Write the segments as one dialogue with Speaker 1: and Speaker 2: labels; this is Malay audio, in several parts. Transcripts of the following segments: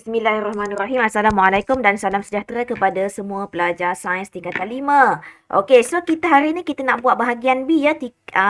Speaker 1: Bismillahirrahmanirrahim. Assalamualaikum dan salam sejahtera kepada semua pelajar sains tingkatan 5. Okey, so kita hari ni kita nak buat bahagian B ya,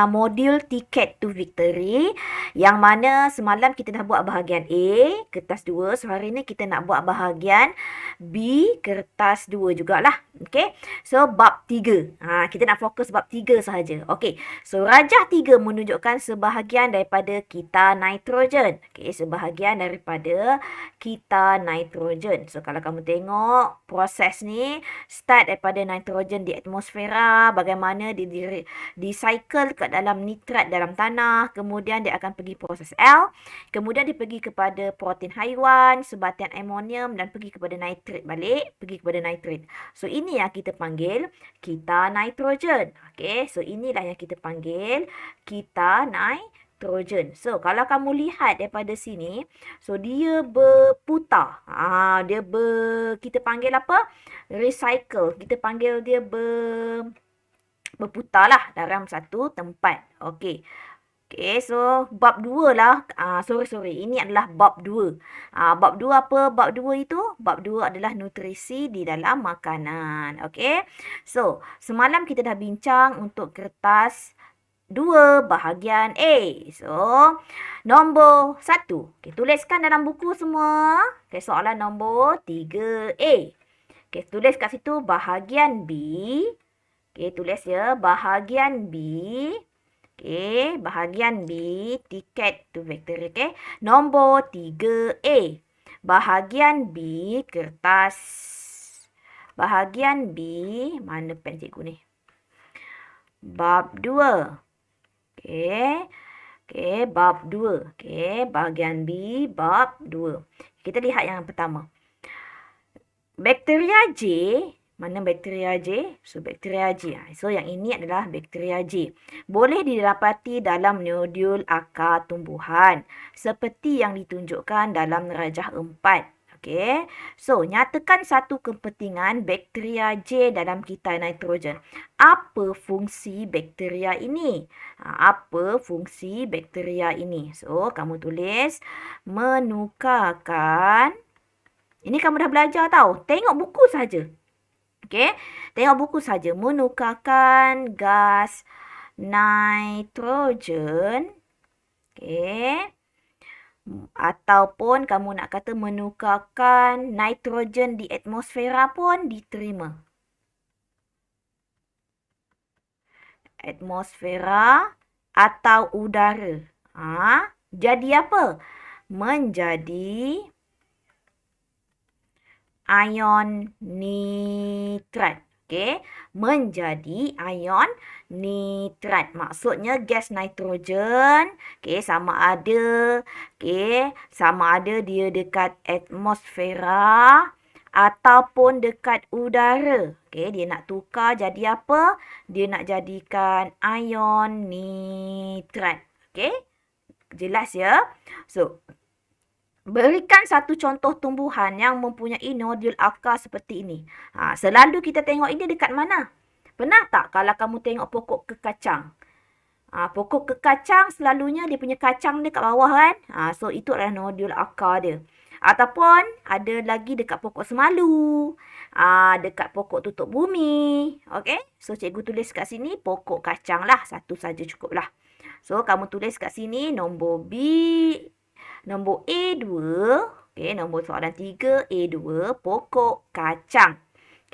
Speaker 1: modul Ticket to Victory. Yang mana semalam kita dah buat bahagian A, kertas 2. So hari ni kita nak buat bahagian B, kertas 2 jugalah. Okey, so bab 3. Kita nak fokus bab 3 sahaja. Okey, so rajah 3 menunjukkan sebahagian daripada kita nitrogen. Okey, sebahagian daripada kita nitrogen. So kalau kamu tengok proses ni start daripada nitrogen di atmosfera, bagaimana dia dicycle ke dalam nitrat dalam tanah, kemudian dia akan pergi proses L, kemudian dia pergi kepada protein haiwan, sebatian amonium dan pergi kepada nitrit balik, pergi kepada nitrit. So ini yang kita panggil kita nitrogen. Okey, so inilah yang kita panggil kita nitrogen. So, kalau kamu lihat daripada sini, so dia berputar. Kita panggil apa? Recycle. Kita panggil dia berputar lah dalam satu tempat. Okey. Okey, so bab 2 lah. Sorry. Ini adalah bab 2. Bab 2 apa? Bab 2 itu? Bab 2 adalah nutrisi di dalam makanan. Okey. So, semalam kita dah bincang untuk kertas 2 bahagian A. So, nombor 1. Okay, tuliskan dalam buku semua. Okay, soalan nombor 3A. Okay, tulis kat situ bahagian B. Okay, tulis ya. Bahagian B. Okay, bahagian B. Ticket to Victory. Okay, nombor 3A. Bahagian B. Kertas. Bahagian B. Mana pen cikgu ni? Bab 2. Okey, bab 2. Okey, bahagian B, bab 2. Kita lihat yang pertama. Bakteria J, mana bakteria J? So, bakteria J. So, yang ini adalah bakteria J. Boleh didapati dalam nodul akar tumbuhan, seperti yang ditunjukkan dalam rajah 4. Okey. So, nyatakan satu kepentingan bakteria J dalam kita nitrogen. Apa fungsi bakteria ini? Apa fungsi bakteria ini? So, kamu tulis menukarkan. Ini kamu dah belajar tau. Tengok buku saja. Okey. Tengok buku saja. Menukarkan gas nitrogen. Okey. Ataupun kamu nak kata menukarkan nitrogen di atmosfera pun diterima. Atmosfera atau udara. Jadi apa? Menjadi ion nitrat. Okey, menjadi ion nitrat. Maksudnya gas nitrogen, sama ada dia dekat atmosfera ataupun dekat udara. Dia nak tukar jadi apa? Dia nak jadikan ion nitrat. Jelas ya? So, berikan satu contoh tumbuhan yang mempunyai nodul akar seperti ini. Selalu kita tengok ini dekat mana? Pernah tak kalau kamu tengok pokok kekacang? Pokok kekacang selalunya dia punya kacang dia kat bawah kan? So, itu adalah nodul akar dia. Ataupun ada lagi dekat pokok semalu. Dekat pokok tutup bumi. Okey? So, cikgu tulis kat sini pokok kacang lah. Satu saja cukup lah. So, kamu tulis kat sini nombor B. Nombor A2, nombor soalan 3, A2, pokok kacang.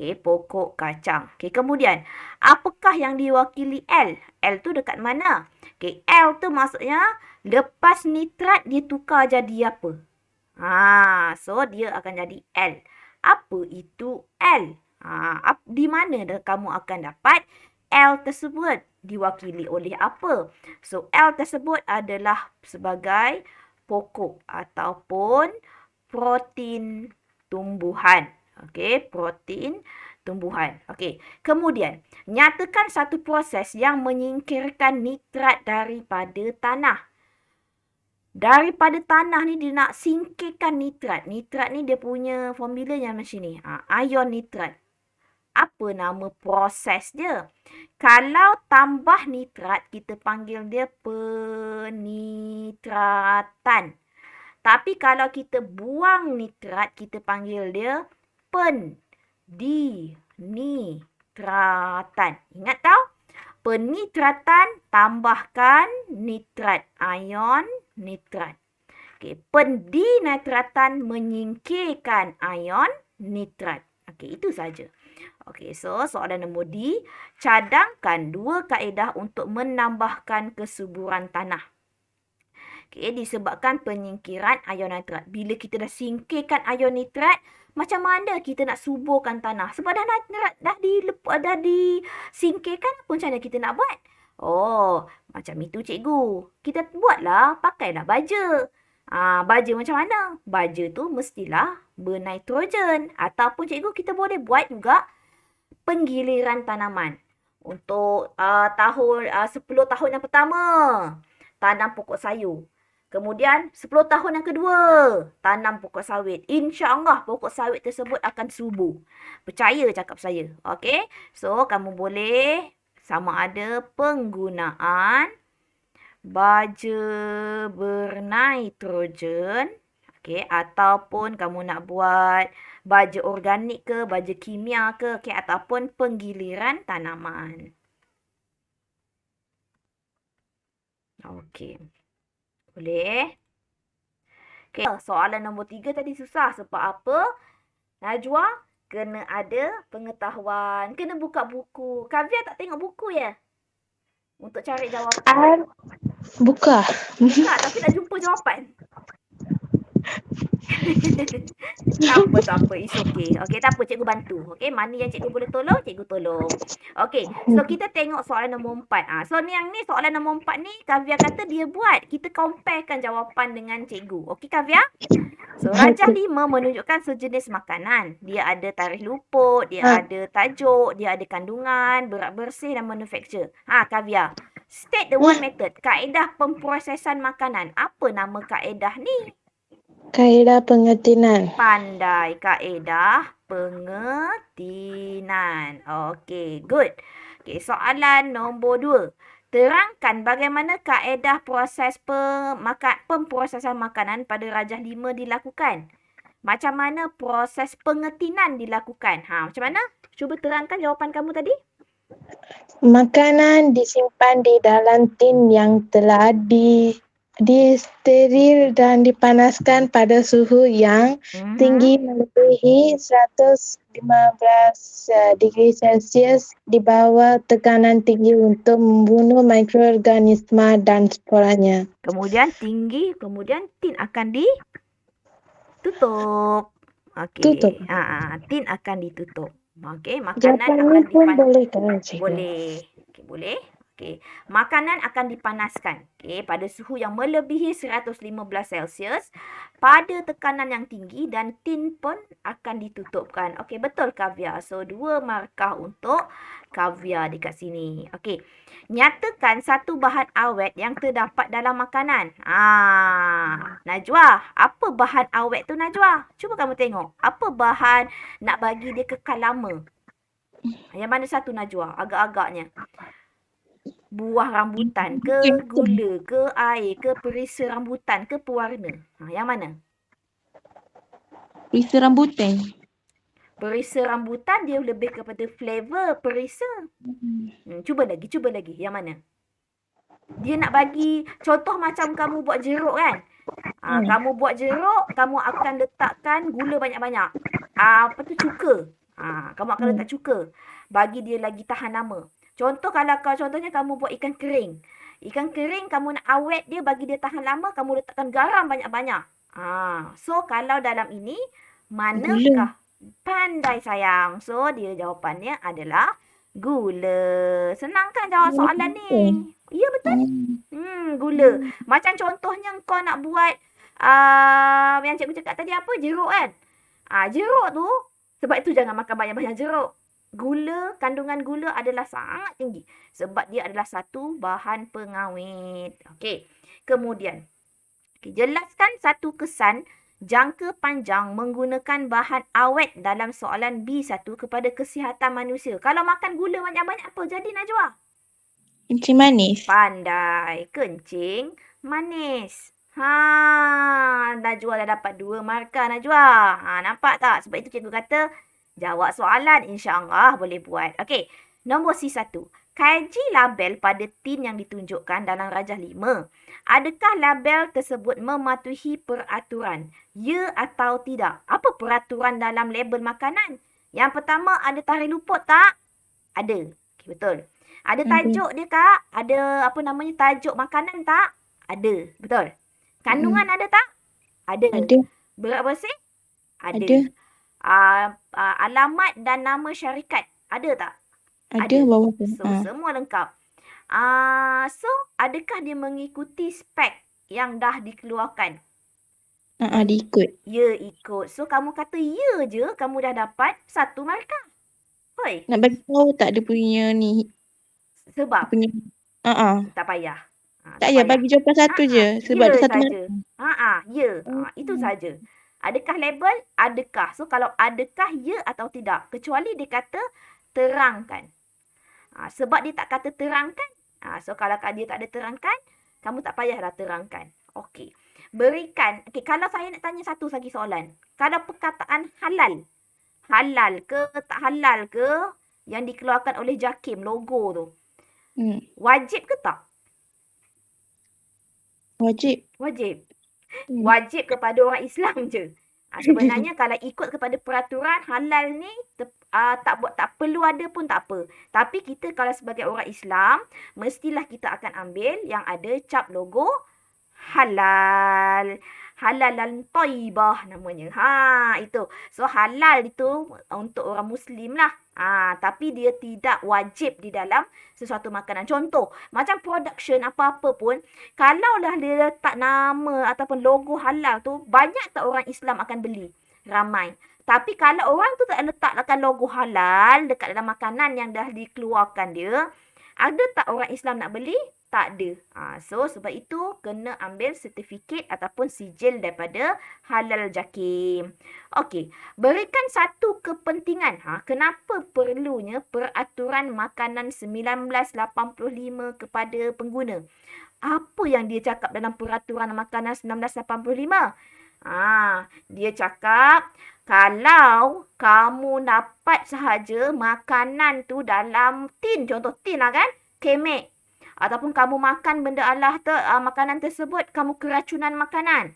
Speaker 1: Pokok kacang. Kemudian, apakah yang diwakili L? L tu dekat mana? L tu maksudnya, lepas nitrat dia tukar jadi apa? So, dia akan jadi L. Apa itu L? Di mana kamu akan dapat L tersebut? Diwakili oleh apa? So, L tersebut adalah sebagai pokok ataupun protein tumbuhan. Protein tumbuhan. Kemudian, nyatakan satu proses yang menyingkirkan nitrat daripada tanah. Daripada tanah ni dia nak singkirkan nitrat. Nitrat ni dia punya formulanya macam ni. Ion nitrat. Apa nama proses dia? Kalau tambah nitrat, kita panggil dia penitratan. Tapi kalau kita buang nitrat, kita panggil dia pendinitratan. Ingat tau? Penitratan tambahkan nitrat, ion nitrat. Okey, pendinitratan menyingkirkan ion nitrat. Okey, itu saja. Okey, so soalan nombor D, cadangkan 2 kaedah untuk menambahkan kesuburan tanah. Okey, disebabkan penyingkiran ion nitrat. Bila kita dah singkirkan ion nitrat, macam mana kita nak suburkan tanah? Sebab dah disingkirkan, macam mana kita nak buat? Oh, macam itu cikgu. Kita buatlah, pakailah baja. Baja macam mana? Baja tu mestilah bernitrogen. Ataupun cikgu kita boleh buat juga penggiliran tanaman. Untuk 10 tahun yang pertama, tanam pokok sayur. Kemudian 10 tahun yang kedua, tanam pokok sawit. InsyaAllah pokok sawit tersebut akan subur. Percaya cakap saya. Okey? So, kamu boleh sama ada penggunaan baja bernitrogen, okey, ataupun kamu nak buat baja organik ke, baja kimia ke, okey, ataupun penggiliran tanaman. Okey. Boleh? Okey, soalan nombor 3 tadi susah. Sebab apa? Najwa, kena ada pengetahuan. Kena buka buku. Kavya tak tengok buku ya? Untuk cari jawapan.
Speaker 2: Buka.
Speaker 1: Buka, tapi tak jumpa jawapan. Tak apa. It's okay. Okay, tak apa. Cikgu bantu. Okay, mana yang cikgu boleh tolong, cikgu tolong. Okay, so kita tengok soalan nombor 4. So, yang ni soalan nombor 4 ni, Kavya kata dia buat. Kita comparekan jawapan dengan cikgu. Okay, Kavya? So, rajah 5 menunjukkan sejenis makanan. Dia ada tarikh luput, dia ada tajuk, dia ada kandungan, berat bersih dan manufaktur. Kavya. State the one method. Kaedah pemprosesan makanan. Apa nama kaedah ni?
Speaker 2: Kaedah pengetinan.
Speaker 1: Pandai, kaedah pengetinan. Okey, good. Okey, soalan nombor 2. Terangkan bagaimana kaedah proses pemprosesan makanan pada rajah 5 dilakukan. Macam mana proses pengetinan dilakukan? Macam mana? Cuba terangkan jawapan kamu tadi.
Speaker 2: Makanan disimpan di dalam tin yang telah disteril dan dipanaskan pada suhu yang tinggi melebihi 115 degree Celsius di bawah tekanan tinggi untuk membunuh mikroorganisma dan sporanya.
Speaker 1: Kemudian tinggi, kemudian tin akan ditutup. Okey.
Speaker 2: Tutup.
Speaker 1: Tin akan ditutup. Okey, makanan
Speaker 2: Jawapan
Speaker 1: akan
Speaker 2: pun
Speaker 1: dipanaskan.
Speaker 2: boleh kan, cikgu?
Speaker 1: Boleh. Okey, boleh. Okey. Makanan akan dipanaskan. Okey, pada suhu yang melebihi 115 Celsius pada tekanan yang tinggi dan tin pun akan ditutupkan. Okey, betul Kavya. So, 2 markah untuk Kavya dekat sini. Okey. Nyatakan satu bahan awet yang terdapat dalam makanan. Najwa, apa bahan awet tu Najwa? Cuba kamu tengok. Apa bahan nak bagi dia kekal lama? Yang mana satu Najwa? Agak-agaknya. Buah rambutan ke, gula ke, air ke, perisa rambutan ke, pewarna? Yang mana?
Speaker 3: Perisa rambutan.
Speaker 1: Perisa rambutan dia lebih kepada flavor perisa. Cuba lagi. Yang mana? Dia nak bagi contoh macam kamu buat jeruk kan? Kamu buat jeruk, kamu akan letakkan gula banyak-banyak. Cuka. Kamu akan letak cuka. Bagi dia lagi tahan lama. Contohnya kamu buat ikan kering. Ikan kering kamu nak awet dia, bagi dia tahan lama, kamu letakkan garam banyak-banyak. So, kalau dalam ini, manakah? Pandai sayang. So, dia jawapannya adalah gula. Senang kan jawab soalan ni? Ya, betul? Gula. Macam contohnya kau nak buat yang cikgu cakap tadi apa? Jeruk kan? Jeruk tu, sebab itu jangan makan banyak-banyak jeruk. Kandungan gula adalah sangat tinggi. Sebab dia adalah satu bahan pengawet. Okey. Kemudian, jelaskan satu kesan jangka panjang menggunakan bahan awet dalam soalan B1 kepada kesihatan manusia. Kalau makan gula banyak-banyak apa jadi Najwa?
Speaker 3: Kencing manis.
Speaker 1: Pandai. Kencing manis. Najwa dah dapat 2 markah Najwa. Nampak tak? Sebab itu cikgu kata jawab soalan, insya-Allah boleh buat. Okey, nombor C1. Kaji label pada tin yang ditunjukkan dalam rajah 5. Adakah label tersebut mematuhi peraturan? Ya atau tidak? Apa peraturan dalam label makanan? Yang pertama, ada tarikh luput tak? Ada. Okay, betul. Ada
Speaker 2: Ada.
Speaker 1: tajuk dia kak? Ada apa namanya tajuk makanan tak? Ada. Betul. Kandungan ada tak? Ada.
Speaker 2: Ada.
Speaker 1: Berat bersih? Ada.
Speaker 2: Ada.
Speaker 1: Alamat dan nama syarikat ada tak?
Speaker 2: Ada bawah tu.
Speaker 1: So, semua lengkap. So, adakah dia mengikuti spek yang dah dikeluarkan?
Speaker 2: Diikut.
Speaker 1: Ya, ikut. So, kamu kata ya je, kamu dah dapat 1 markah. Hoi.
Speaker 2: Nak bagi tahu tak dia punya ni?
Speaker 1: Sebab?
Speaker 2: Punya.
Speaker 1: Tak payah.
Speaker 2: Tak payah, bagi jawapan satu je. Sebab
Speaker 1: Ya
Speaker 2: dia satu
Speaker 1: saja. Ya.
Speaker 2: Oh.
Speaker 1: Itu saja. Adakah label? Adakah. So, kalau adakah ya atau tidak. Kecuali dia kata terangkan. Sebab dia tak kata terangkan. So, kalau dia tak ada terangkan, kamu tak payahlah terangkan. Okey. Berikan. Okey, kalau saya nak tanya satu lagi soalan. Kalau perkataan halal. Halal ke tak halal ke yang dikeluarkan oleh JAKIM, logo tu. Wajib ke tak?
Speaker 2: Wajib.
Speaker 1: Wajib kepada orang Islam je. Sebenarnya kalau ikut kepada peraturan halal ni tak perlu ada pun tak apa. Tapi kita kalau sebagai orang Islam mestilah kita akan ambil yang ada cap logo halal. Halalan thayyibah namanya. Itu. So halal itu untuk orang Muslim lah. Tapi dia tidak wajib di dalam sesuatu makanan. Contoh, macam production apa-apa pun, kalaulah dia letak nama ataupun logo halal tu, banyak tak orang Islam akan beli? Ramai. Tapi kalau orang tu tak letakkan logo halal dekat dalam makanan yang dah dikeluarkan dia, ada tak orang Islam nak beli? Tak ada. So, sebab itu kena ambil sertifikat ataupun sijil daripada Halal JAKIM. Okey, berikan satu kepentingan. Kenapa perlunya peraturan makanan 1985 kepada pengguna? Apa yang dia cakap dalam peraturan makanan 1985? Dia cakap kalau kamu dapat sahaja makanan tu dalam tin, contoh tin lah kan, kemek. Ataupun kamu makan benda makanan tersebut, kamu keracunan makanan.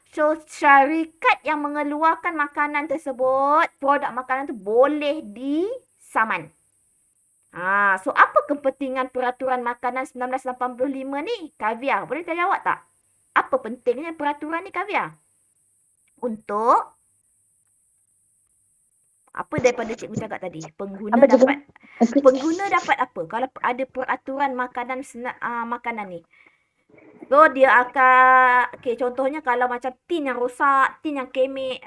Speaker 1: So, syarikat yang mengeluarkan makanan tersebut, produk makanan tu boleh disaman. So apa kepentingan peraturan makanan 1985 ni? Kaviar, boleh tak jawab tak? Apa pentingnya peraturan ni, Kaviar? Untuk apa daripada cikgu cakap tadi? Pengguna dapat apa? Kalau ada peraturan makanan makanan ni. So dia akan contohnya kalau macam tin yang rosak, tin yang kemek,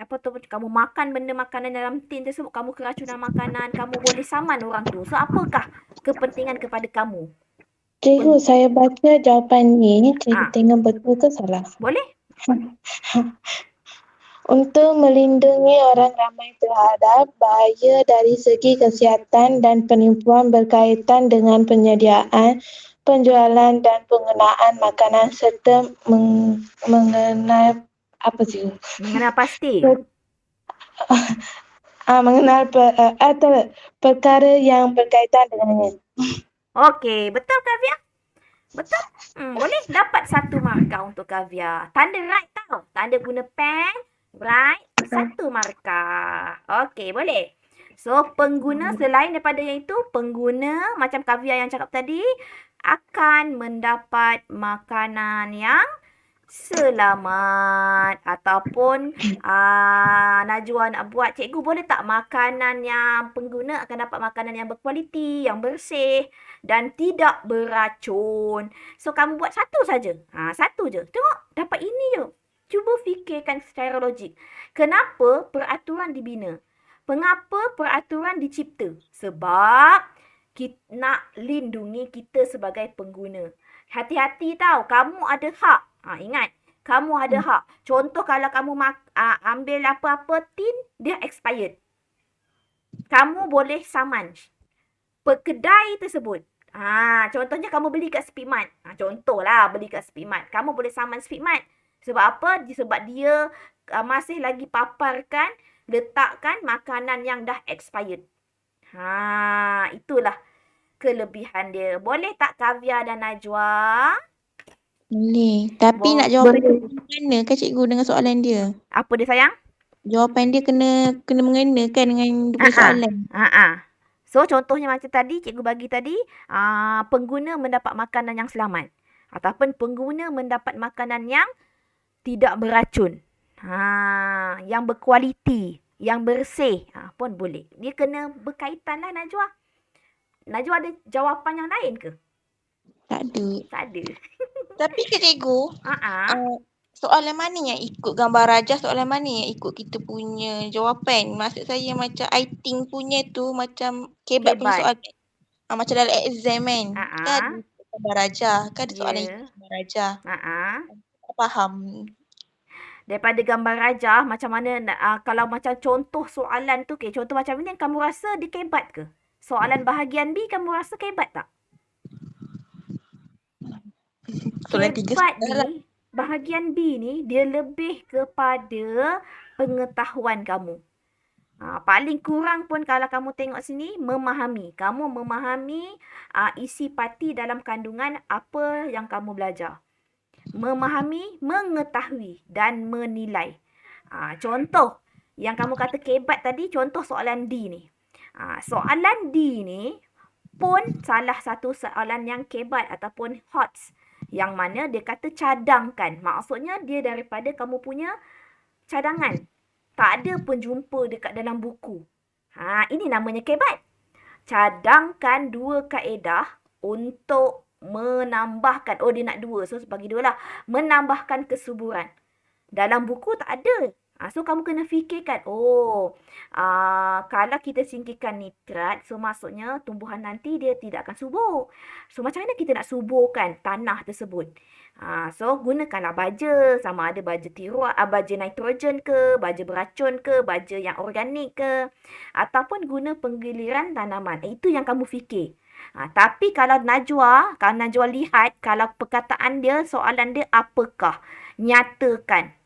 Speaker 1: kamu makan benda makanan dalam tin tersebut, kamu keracunan makanan, kamu boleh saman orang tu. So apakah kepentingan kepada kamu?
Speaker 2: Cikgu, saya baca jawapan ni, cikgu tengok betul ke salah?
Speaker 1: Boleh.
Speaker 2: Untuk melindungi orang ramai terhadap bahaya dari segi kesihatan dan penipuan berkaitan dengan penyediaan, penjualan dan penggunaan makanan serta mengenal
Speaker 1: mengenal pasti.
Speaker 2: Mengenal perkara yang berkaitan dengannya.
Speaker 1: Okey, betul Kaviar? Betul? Boleh dapat 1 markah untuk Kaviar. Tanda right tau. Tanda guna pen, right, 1 markah. Okey, boleh. So, pengguna selain daripada yang itu, pengguna macam Kaviar yang cakap tadi akan mendapat makanan yang selamat ataupun Najwa nak buat, cikgu boleh tak makanan yang pengguna akan dapat makanan yang berkualiti, yang bersih dan tidak beracun. So kamu buat satu saja. Satu je. Tengok dapat ini je. Cuba fikirkan secara logik. Kenapa peraturan dibina? Mengapa peraturan dicipta? Sebab kita nak lindungi kita sebagai pengguna. Hati-hati tau, kamu ada hak. Ingat, kamu ada hak. Contoh kalau kamu ambil apa-apa tin, dia expired. Kamu boleh saman kedai tersebut. Contohnya kamu beli kat Speedmart. Contohlah beli kat Speedmart. Kamu boleh saman Speedmart. Sebab apa? Sebab dia masih lagi paparkan, letakkan makanan yang dah expired. Itulah kelebihan dia. Boleh tak Kavya dan Najwa?
Speaker 3: Boleh. Tapi nak jawapan dia
Speaker 2: Boleh.
Speaker 3: mengena kan cikgu dengan soalan dia?
Speaker 1: Apa dia sayang?
Speaker 3: Jawapan dia kena mengena kan dengan dia punya soalan.
Speaker 1: So, contohnya macam tadi, cikgu bagi tadi, pengguna mendapat makanan yang selamat. Ataupun pengguna mendapat makanan yang tidak beracun. Yang berkualiti, yang bersih pun boleh. Dia kena berkaitan lah Najwa. Najwa ada jawapan yang lain ke?
Speaker 3: Tak ada.
Speaker 1: Tak ada.
Speaker 3: Tapi ke cikgu,
Speaker 1: Ah.
Speaker 3: soalan mana yang ikut gambar rajah, soalan mana yang ikut kita punya jawapan? Maksud saya macam I think punya tu macam kebat punya
Speaker 1: Kebat.
Speaker 3: soalan. Macam dalam exam kan. Kan ada gambar rajah, kan ada soalan
Speaker 1: Ya.
Speaker 3: ikut gambar rajah. Tak faham.
Speaker 1: Daripada gambar rajah, macam mana, kalau macam contoh soalan tu, contoh macam ni, kamu rasa dia kebat ke? Soalan bahagian B, kamu rasa kebat tak?
Speaker 3: Soalan 3
Speaker 1: Kebat ni, bahagian B ni, dia lebih kepada pengetahuan kamu. Paling kurang pun kalau kamu tengok sini, memahami. Kamu memahami isi parti dalam kandungan apa yang kamu belajar. Memahami, mengetahui dan menilai. Contoh yang kamu kata kebat tadi, contoh soalan D ni. Soalan D ni pun salah satu soalan yang kebat ataupun HOTS. Yang mana dia kata cadangkan. Maksudnya dia daripada kamu punya cadangan. Tak ada pun jumpa dekat dalam buku. Ini namanya kebat. Cadangkan 2 kaedah untuk menambahkan. Dia nak 2. So, bagi 2 lah. Menambahkan kesuburan. Dalam buku tak ada. So, kamu kena fikirkan. Kalau kita singkirkan nitrat, so maksudnya tumbuhan nanti dia tidak akan subur. So, macam mana kita nak suburkan tanah tersebut? So, gunakanlah baja. Sama ada baja baja nitrogen ke, baja beracun ke, baja yang organik ke. Ataupun guna penggiliran tanaman. Itu yang kamu fikir. Tapi kalau Najwa lihat, kalau perkataan dia, soalan dia apakah? Nyatakan,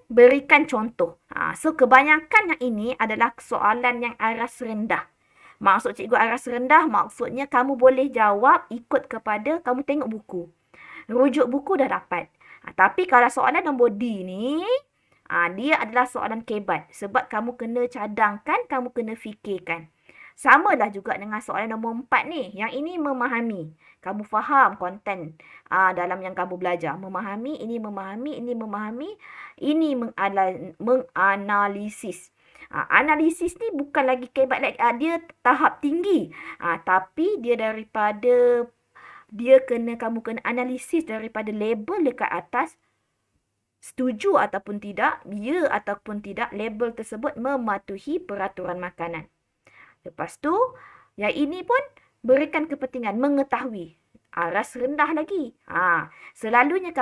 Speaker 1: berikan contoh. So, kebanyakan yang ini adalah soalan yang aras rendah. Maksud cikgu aras rendah, maksudnya kamu boleh jawab ikut kepada kamu tengok buku. Rujuk buku dah dapat. Tapi kalau soalan nombor D ni, dia adalah soalan kebat. Sebab kamu kena cadangkan, kamu kena fikirkan. Samalah juga dengan soalan nombor 4 ni. Yang ini memahami. Kamu faham konten dalam yang kamu belajar. Memahami, ini memahami, ini memahami. Ini menganalisis. Analisis ni bukan lagi kebat lagi. Dia tahap tinggi. Tapi dia daripada, kamu kena analisis daripada label dekat atas. Setuju ataupun tidak, ya ataupun tidak, label tersebut mematuhi peraturan makanan. Lepas tu, yang ini pun berikan kepentingan, mengetahui. Aras rendah lagi. Selalunya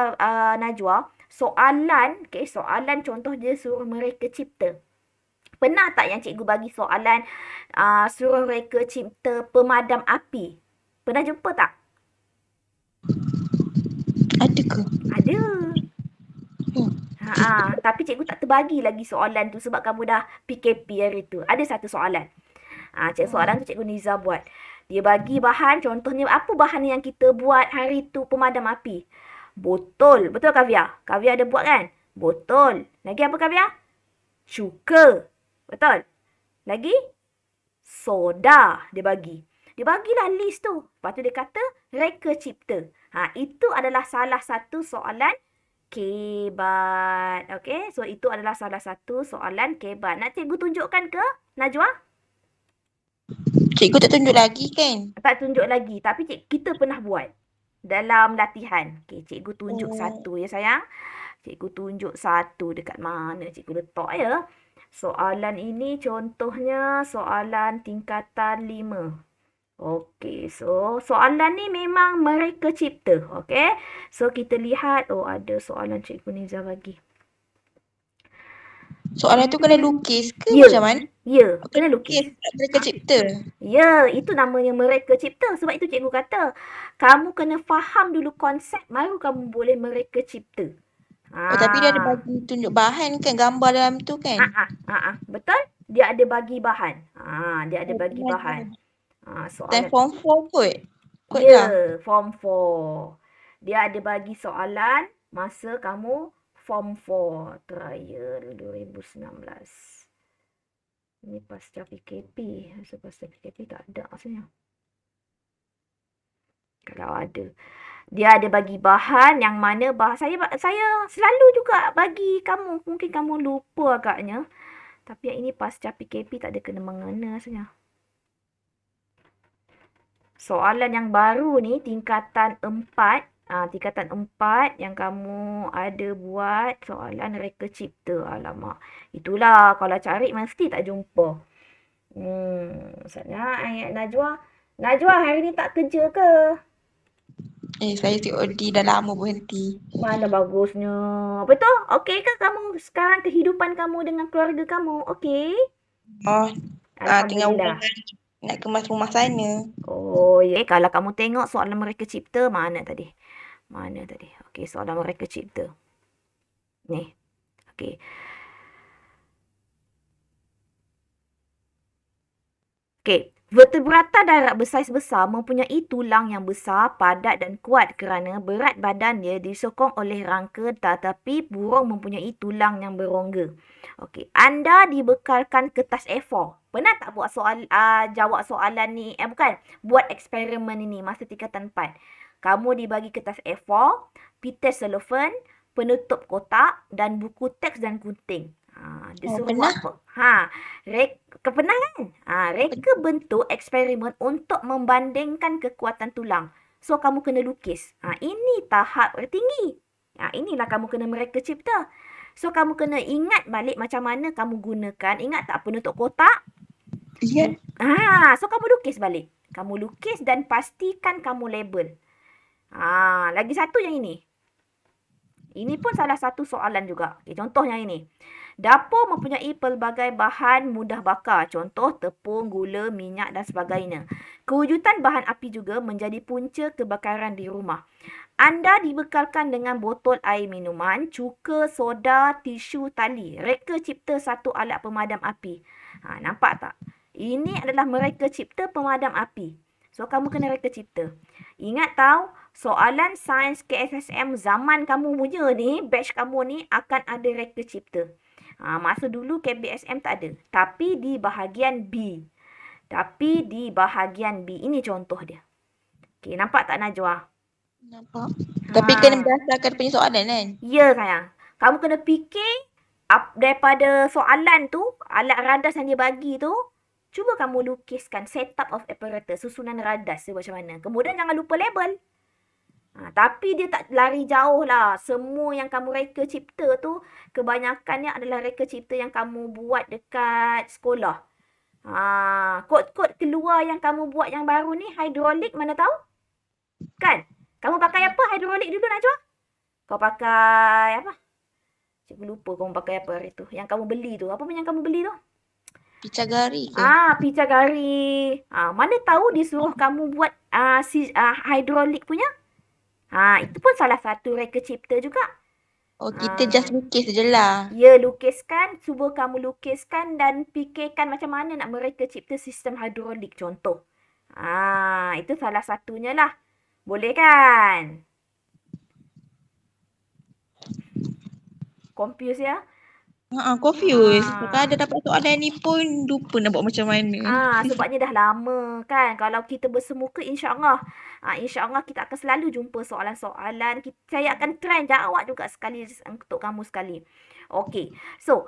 Speaker 1: Najwa, soalan contoh dia suruh mereka cipta. Pernah tak yang cikgu bagi soalan suruh mereka cipta pemadam api? Pernah jumpa tak?
Speaker 3: Ada ke?
Speaker 1: Ada. Tapi cikgu tak terbagi lagi soalan tu sebab kamu dah PKP hari tu. Ada satu soalan. Soalan tu Cikgu Niza buat. Dia bagi bahan, contohnya apa bahan yang kita buat hari tu pemadam api? Botol. Betul Kavya? Kavya ada buat kan? Botol. Lagi apa Kavya? Cuka. Betul? Lagi? Soda dia bagi. Dia bagilah list tu. Lepas tu dia kata reka cipta. Itu adalah salah satu soalan kebat. Okay? So, itu adalah salah satu soalan kebat. Nak cikgu tunjukkan ke Najwa?
Speaker 3: Cikgu tak tunjuk lagi kan?
Speaker 1: Tak tunjuk lagi. Tapi kita pernah buat dalam latihan. Okay, cikgu tunjuk satu ya sayang. Cikgu tunjuk satu dekat mana cikgu letak ya. Soalan ini contohnya soalan tingkatan 5. Okey, so soalan ni memang mereka cipta. Okey, so kita lihat. Ada soalan Cikgu Niza bagi.
Speaker 3: Soalan tu kena lukis ke
Speaker 1: Ya.
Speaker 3: macam mana?
Speaker 1: Ya,
Speaker 3: Oh,
Speaker 1: kena
Speaker 3: lukis
Speaker 1: lukis.
Speaker 3: tak mereka cipta.
Speaker 1: Ya, itu namanya mereka cipta. Sebab itu cikgu kata, kamu kena faham dulu konsep, baru kamu boleh mereka cipta.
Speaker 3: Oh, tapi dia ada
Speaker 1: Ah.
Speaker 3: bagi tunjuk bahan kan, gambar dalam tu kan?
Speaker 1: Betul? Dia ada bagi bahan. Dia ada
Speaker 3: Oh,
Speaker 1: bagi
Speaker 3: pernah
Speaker 1: bahan.
Speaker 3: time
Speaker 1: Soalan.
Speaker 3: form 4 kot. Kot
Speaker 1: Ya,
Speaker 3: lah.
Speaker 1: form 4. Dia ada bagi soalan masa kamu form 4. Trial 2019. Ini pasca PKP. Masa pasca PKP tak ada maksudnya. Kalau ada. Dia ada bagi bahan yang mana saya selalu juga bagi kamu. Mungkin kamu lupa agaknya. Tapi yang ini pasca PKP tak ada kena mengena sebenarnya. Soalan yang baru ni tingkatan 4. Tingkatan 4 yang kamu ada buat soalan reka cipta. Alamak. Itulah kalau cari mesti tak jumpa. Maksudnya ayat Najwa. Najwa hari ni tak kerja ke?
Speaker 3: Saya COD dah lama berhenti.
Speaker 1: Mana bagusnya. Apa tu? Okey ke kamu sekarang kehidupan kamu dengan keluarga kamu? Okey?
Speaker 3: Oh, tengah
Speaker 1: Alhamdulillah.
Speaker 3: ulang nak kemas rumah sana.
Speaker 1: Oh, ya. Kalau kamu tengok soalan mereka cipta, mana tadi? Mana tadi? Okey, soalan mereka cipta. Ni. Okey. Okey. Vertebrata darat bersaiz besar mempunyai tulang yang besar, padat dan kuat kerana berat badan dia disokong oleh rangka tetapi burung mempunyai tulang yang berongga. Okey, anda dibekalkan kertas A4. Pernah tak buat jawab soalan ni? Buat eksperimen ini masa tingkatan 4. Kamu dibagi kertas A4, pita cellophane, penutup kotak dan buku teks dan gunting. Disuruh
Speaker 3: pernah.
Speaker 1: buat apa? Pernah kan? Reka bentuk eksperimen untuk membandingkan kekuatan tulang. So, kamu kena lukis. Ini tahap tinggi. Inilah kamu kena mereka cipta. So, kamu kena ingat balik macam mana kamu gunakan. Ingat tak penutup kotak?
Speaker 3: Ingat.
Speaker 1: So, kamu lukis balik. Kamu lukis dan pastikan kamu label. Lagi satu yang ini. Ini pun salah satu soalan juga. Contohnya ini. Dapur mempunyai pelbagai bahan mudah bakar. Contoh tepung, gula, minyak dan sebagainya. Kewujudan bahan api juga menjadi punca kebakaran di rumah. Anda dibekalkan dengan botol air minuman, cuka, soda, tisu, tali. Reka cipta satu alat pemadam api. Nampak tak? Ini adalah mereka cipta pemadam api. So, kamu kena reka cipta. Ingat tahu, soalan sains KSSM zaman kamu punya ni, batch kamu ni akan ada reka cipta. Masa dulu KBSM tak ada. Tapi di bahagian B. Ini contoh dia. Okey, nampak tak Najwa?
Speaker 3: Nampak. Tapi kena berdasarkan punya soalan kan?
Speaker 1: Ya sayang. Kamu kena fikir daripada soalan tu, alat radas yang dia bagi tu, cuba kamu lukiskan setup of apparatus, susunan radas dia macam mana. Kemudian jangan lupa label. Tapi dia tak lari jauh lah. Semua yang kamu reka cipta tu, kebanyakannya adalah reka cipta yang kamu buat dekat sekolah. Kod-kod keluar yang kamu buat yang baru ni, hidrolik mana tahu? Kan? Kamu pakai apa hidrolik dulu Najwa? Kau pakai apa? Cikgu lupa kamu pakai apa hari tu. Yang kamu beli tu. Apa yang kamu beli tu?
Speaker 3: Picagari ke?
Speaker 1: Picagari. Mana tahu dia suruh kamu buat hidrolik punya? Itu pun salah satu reka cipta juga.
Speaker 3: Oh, kita just lukis je lah.
Speaker 1: Ya, lukiskan. Cuba kamu lukiskan dan fikirkan macam mana nak mereka cipta sistem hidrolik contoh. Itu salah satunya lah. Boleh kan? Confuse ya?
Speaker 3: Confused. Kadang dapat soalan ni pun lupa nak buat macam mana.
Speaker 1: Sebabnya dah lama kan. Kalau kita bersemuka insya-Allah. Insya-Allah kita akan selalu jumpa soalan-soalan. Saya akan try jawab juga sekali untuk kamu sekali. Okey. So,